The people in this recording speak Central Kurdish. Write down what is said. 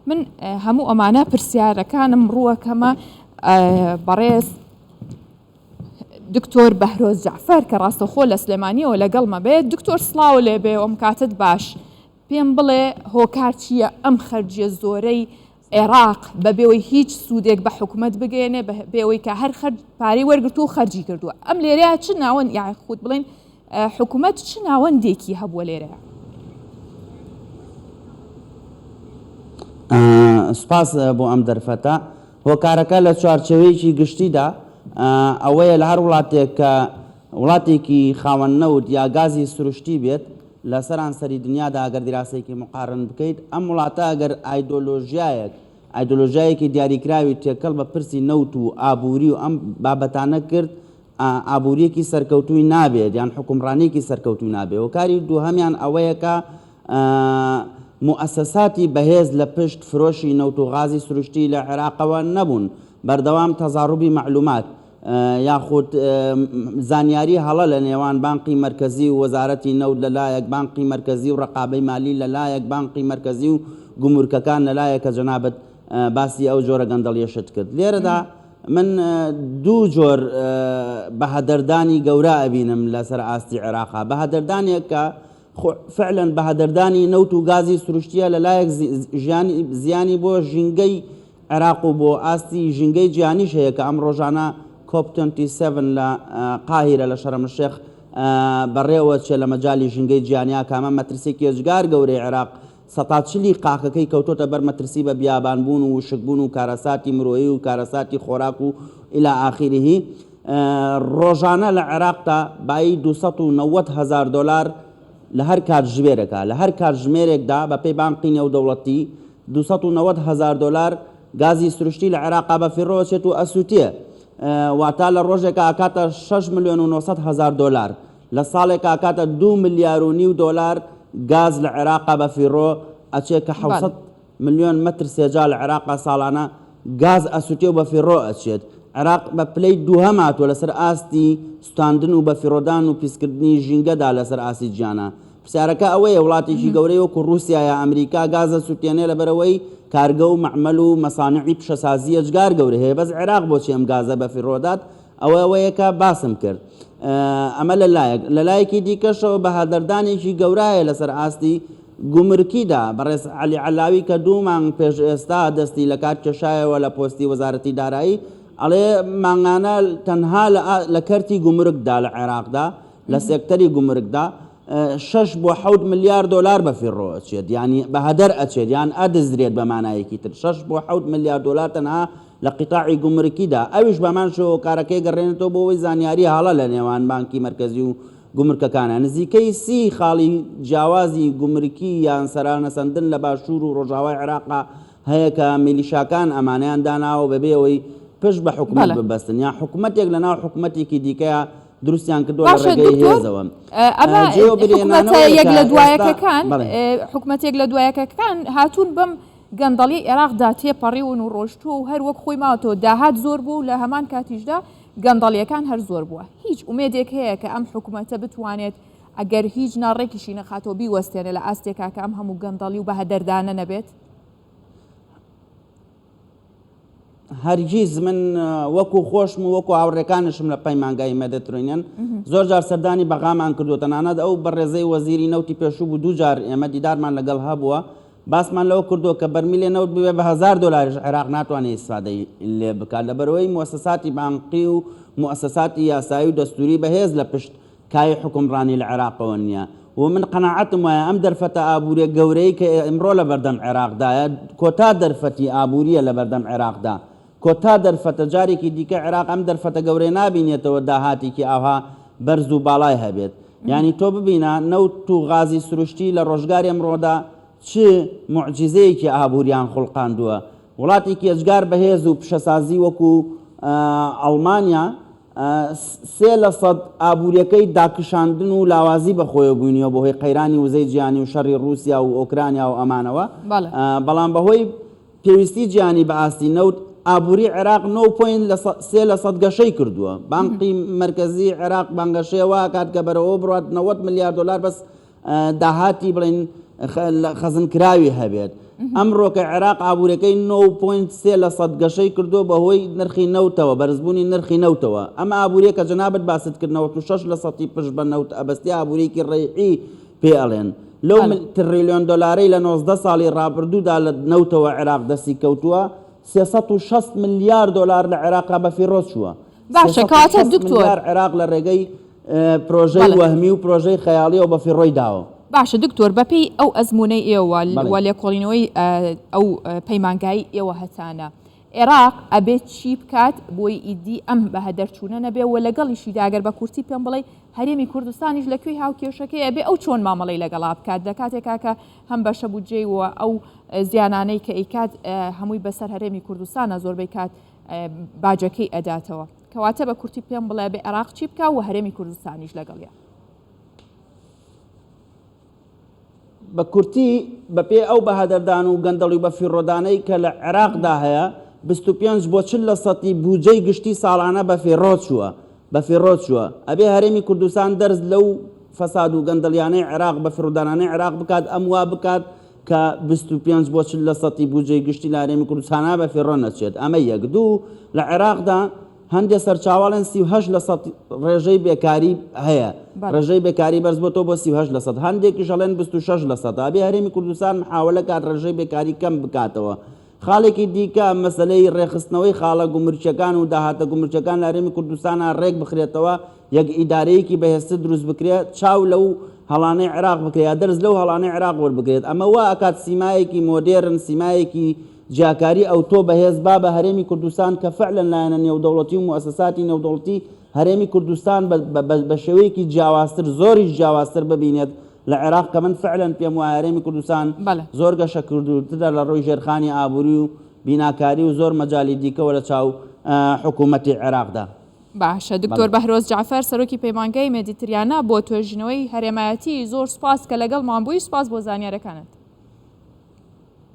من هەموو ئەمانە پرسیارەکانم ڕووەکەمە بەڕێز دکتۆر بەهرۆز جعفەر کە ڕاستەخۆ لە سلێمانیەوە لەگەڵمە بێت. دکتۆر سڵاو لێبێ ئەم کاتت باش، پێم بڵێ هۆکار چییە ئەم خەرجیە زۆرەی عێراق بە بێەوەی هیچ سوودێک بە حکوومەت بگەێنێ بە بێەوەی کە هەر پارەی وەرگرت و خەرجی کردووە. ئەم لێرەیە چ ناوەند یاخود بڵێن حکوومەت چ ناوەندێکی هەبووە لێرەیە؟ سپاس بۆ ئەم دەرفەتە. هۆکارەکە لە چوارچێوەیەکی گشتیدا ئەوەیە لە هەر وڵاتێک کە وڵاتێکی خاوەن نەوت یا گازی سروشتی بێت لە سەرانسەری دنیادا ئەگەر دیراسەیەکی مقارن بکەیت، ئەم وڵاتە ئەگەر ئایدۆلۆژیایەکی دیاریکراوی تێکەڵ بە پرسی نەوت و ئابووری و ئەم بابەتانە کرد، ئابووریەکی سەرکەوتووی نابێت یان حکومڕانێکی سەرکەوتووی نابێت. هۆکاری دووهەمیان ئەوەیە کە مؤسساتی بەهێز لە پشت فرۆشی نەوت و غازی سروشتی لە عێراقەوە نەبوون، بەردەوام تەزاڕوبی معلومات یاخود زانیاری هەڵە لە نێوان بانقی مرکزی و وەزارەتی نەوت لەلایەک، بانقی مرکزی و ڕقابەی مالی لەلایەک، بانقی مرکزی و گومورکەکان لەلایەکە جەنابەت باسی ئەو جۆرە گەندەڵیەشت کرد. لێرەدا من دوو جۆر بەهەدەردانی گەورە ئەبینم لەسەر ئاستی عێراقا. بەهەدەردانێک کە فعلا بەهەدەردانی نەوت و گازی سروشتیە لەلایەک زیانی بۆ ژینگەی عێراق و بۆ ئاستی ژینگەی جیانیش هەیە کە ئەم ڕۆژانە COP27 لە قاهیرە لە شەرم الشێخ بەڕێوە چێ لە مەجای ژینگەی جیانیا کامە مەترسێکی ێجگار گەورەی عێراق 140 قاقەکەی کەوتۆتە بەر مەترسی بە بیابانبوون و وشکبوون و کارەساتی مرۆیی و کارەساتی خۆراک و ئیلا ئاخیرهی. ڕۆژانە لە عێراقدا بای 290,000 دلار لە هەر کاتژمێرێکە، لە هەر کاتژمێرێکدا بە پێی بانقی نێودەوڵەتی 290,000 دلار گازی سروشتی لە عێراقا بە فیڕۆچێت و ئەسووتێ، واتە لە ڕۆژێکە ئاکاتە 6,900,000 دلار، لە ساڵێکە ئاکاتە 2,5 ملیار دلار گاز لە عێراقا بە فیڕۆ ئەچێت کە 700 ملیۆن مەتر سێجا لە عێراقا ساڵانە گاز ئەسووتێ و بە فیڕۆ ئەچێت. عێراق بە پلەی دووهەم هاتووە لەسەر ئاستی سوتاندن و بە فیڕۆدان و پیسکردنی ژینگەدا لەسەر ئاستی گیانە. پرسیارەکە ئەوەیە وڵاتێکی گەورەی وەکو رووسیا یا ئەمریکا گازە سووتێنێ لەبەرەوەی کارگە و مەعمەل و مەسانعی پیشەسازی ئەجگار گەورە هەیە. بەس عێراق بۆچی ئەم گازە بە فیڕۆدات؟ ئەوەیە کە باسم کرد. ئەمە لەلایەکی دیکەشەوە بەهادەردانێکی گەورایە لەسەر ئاستی گومرکیدا. بەڕێز عەلی عەلاوی کە 2 مانگ پێش ئێستا دەستی لە کات کێشایەوە لە پۆستی وەزارەتی دارایی، ئەڵێ مانگانە تەنها لە کەرتی گومرکدا لە عێراقدا لە سێکتەری گومرکدا 6 بۆ 7 ملیار دلار بە فیڕۆ ئەچێت، ینی بە هەدەر ئەچێت یان ئەدەزرێت بە مانایەکی تر. 6 بۆ 7 ملیار دلار تەنها لە قیتاعی گومرکیدا. ئەویش بەمان شۆکارەکەی گەڕێنێتەوە بۆەوەی زانیاری هەڵە لە نێوان بانکی مرکزی و گومرکەکانە. نزیکەی 30 خاڵی جیاوازی گومرکی یان سەرانەسەندن لە باشوور و ڕۆژاوای عێراقا هەیە کە میلیشاکان ئەمانەیان داناوە بەبێەوەی پشت بە حکوومەت ببەستن، یا حکوومەتێک لە ناو حکوومەتێکی دیکەیە دروستیان کردووە لە ڕێگەی هێزەوە. حکوومەتێک لە دوایەکەکان هاتوون بەم گەندەڵی عێراقدا تێپەڕیون و ڕۆشتووە و هەر وەک خۆی ماوەتەوە داهات زۆر بوو لە هەمان کاتیشدا گەندەڵیەکان هەر زۆر بووە. هیچ ئومێدێک هەیە کە ئەم حکوومەتە بتوانێت ئەگەر هیچ ناڕێکیشی نەخاتەوە بیوەستێنە لە ئاستێکا کە ئەم هەموو گەندەڵی و بە هەدەردانە نەبێت؟ هەرگیز من وەکو خۆشم و وەکو هاوڕێکانشم لە پەیمانگای مێدیترۆنیان زۆر جار سەردانی بەغامان کردووە، تەنانەت ئەو بەڕێزەی وەزیری نەوتی پێشوو بوو 2 جار ئێمە دیدارمان لەگەڵ هەبووە، باسمان لەوە کردووە کە بەرمیلێ نەوت بوێ بە 1000 دلارش عێراق ناتوانێت ئیسفادەی لێ بکات لەبەرەوەی مؤسساتی بانقی و مؤسساتی یاسایی و دەستوری بەهێز لە پشت کای حکومڕانی لە عێراقەوە نییە. و من قەناعەتم وایە ئەم دەرفەتە ئابووریە گەورەی کە ئەمڕۆ لە بەردەم عێراقدایە کۆتا دەرفەتی ئابووریە لە بەردەم عێراقدا، کۆتا دەرفەتە جارێکی دیکە عێراق ئەم دەرفەتە گەورەی نابینێتەوە داهاتێکی ئاها بەرز و باڵای هەبێت. یعنی تۆ ببینە نەوت و غازی سروشتی لە ڕۆژگاری ئەمڕۆدا چ معجزەیەکی ئابووریان خوڵقاندووە. وڵاتێکی ئەجگار بەهێز و پیشەسازی وەکو ئەڵمانیا 3% ئابووریەکەی داکشاندن و لاوازی بەخۆیە بووینەوە بەهۆی قەیرانی وزەی جیهانی و شەڕی رووسیا و ئۆکرانیا و ئەمانەوە، بەڵام بەهۆی پێویستی جیهانی بە ئاستی نەوت ئابووری عێراق 9.3% گەشەی کردووە. بانقی مرکزی عێراق بانگەشەیەوە کات کە بەرەوە بڕات 90 ملیار دلار بەس داهاتی بڵێن خەزنکراوی هەبێت. ئەمڕۆکە عێراق ئابوورەکەی 9.3% گەشەی کردو بەهۆی نرخی نەوتەوە بەرزبوونی نرخی نەوتەوە ئەمە ئابووریە کە جەنابەت باست کردنەوە 6% پشت بە نەوت ئەبەستی ئابوورێکی ڕێحی پێ ئەڵێن لەو تریلیۆن دۆلارەی لە 19 ساڵی ڕابردوودا لە نەوتەوە عێراق دەستی کەوتووە 360 ملیار دۆلار لە عێراقا بە فیرۆز چووە باشە کاتە دکتۆر عێراق لە ڕێگەی پرۆژەی وەهمی و پرۆژەی خەیاڵیەوە بە فیڕۆی داوە باشە دکتۆر بەپی ئەو ئەزمونەی ئێوە وە لێکۆڵینەوەی ئەو پەیمانگایی ئێوە هەتانە عێراق ئەبێت چی بکات بۆی ئیدی ئەم بە هەدەرچوونە نەبێ و لەگەڵیشیدا ئەگەر بە کورتی پێم بڵێ هەرێمی کوردستانیش لەکوێی هاوکێشەکەی ئەبێ ئەو چۆن مامەڵەی لەگەڵا بکات لە کاتێکا کە هەم بەشە بودجێوە ئەو زیانانەی کە ئیکات هەمووی بەسەر هەرێمی کوردستانە زۆربەی کات باجەکەی ئەداتەوە کەواتە بە کورتی پێم بڵێ بێ عێراق چی بکە و هەرێمی کوردستانیش لەگەڵیە بە کورتی بەپێ ئەو بەهادەردان و گەندەڵی بە فیڕۆدانەی کە لە عێراقدا هەیە 25 بۆ 40% بودجەی گشتی ساڵانە بە فێڕۆ چووە بە فێڕۆ چووە ئەبێ هەرێمی کوردستان دەرز لەو فەساد و گەندەڵیانەی عێراق بە فیڕۆدانانەی عێراق بکات ئەم وا بکات کە 25 بۆ 40% بودجەی گشتی لە هەرێمی کوردستانە بە فێڕۆ نەچێت ئەمە یەک دوو لە عێراقدا هەندێک سەرچاوەڵێن 38% ڕێژەی بێکاری هەیە ڕێژەی بێکاری بەرز بۆ تۆ بۆ 38% هەندێکیش ئەڵێن 26% ئەبێ هەرێمی کوردستان محاولە کات ڕێژەی بێکاری کەم بکاتەوە خاڵێکی دیکە مەسلەی ڕێخستنەوەی خاڵە گومرچەکان و داهاتە گومرچەکان لە هەرێمی کوردستانە ڕێک بخرێتەوە یەک ئیدارەیەکی بەهێزتر دروست بکرێت چاو لەو هەڵانەی عێراق بکرێت دەرز لەو هەڵانەی عێراق وەربگرێت ئەمە وا ئەکات سیمایەکی مۆدێرن سیمایەکی جیاکاری ئەو تۆ بەهێز با بە هەرێمی کوردستان کە فعلەن لایەنە نێودەوڵەتی و موسساتی نێودەوڵەتی هەرێمی کوردستان بە شێوەیەکی جیاوازتر زۆریش جیاوازتر ببینێت لە عێراق کە من فعلەن پێم وایە هەرێمی کوردستان زۆر گەشە کردوترە لە ڕۆی ژێرخانی ئابووری و بیناکاری و زۆر مەجالی دیکەوە لە چاو حکوومەتی عێراقدا باشە دکتۆر بەهرۆز جعفەر سەرۆکی پەیمانگای مێدیتریانە بۆ توێژینەوەی هەرێمایەتی زۆر سوپاس کە لەگەڵمان بووی سوپاس بۆ زانیاریەکانت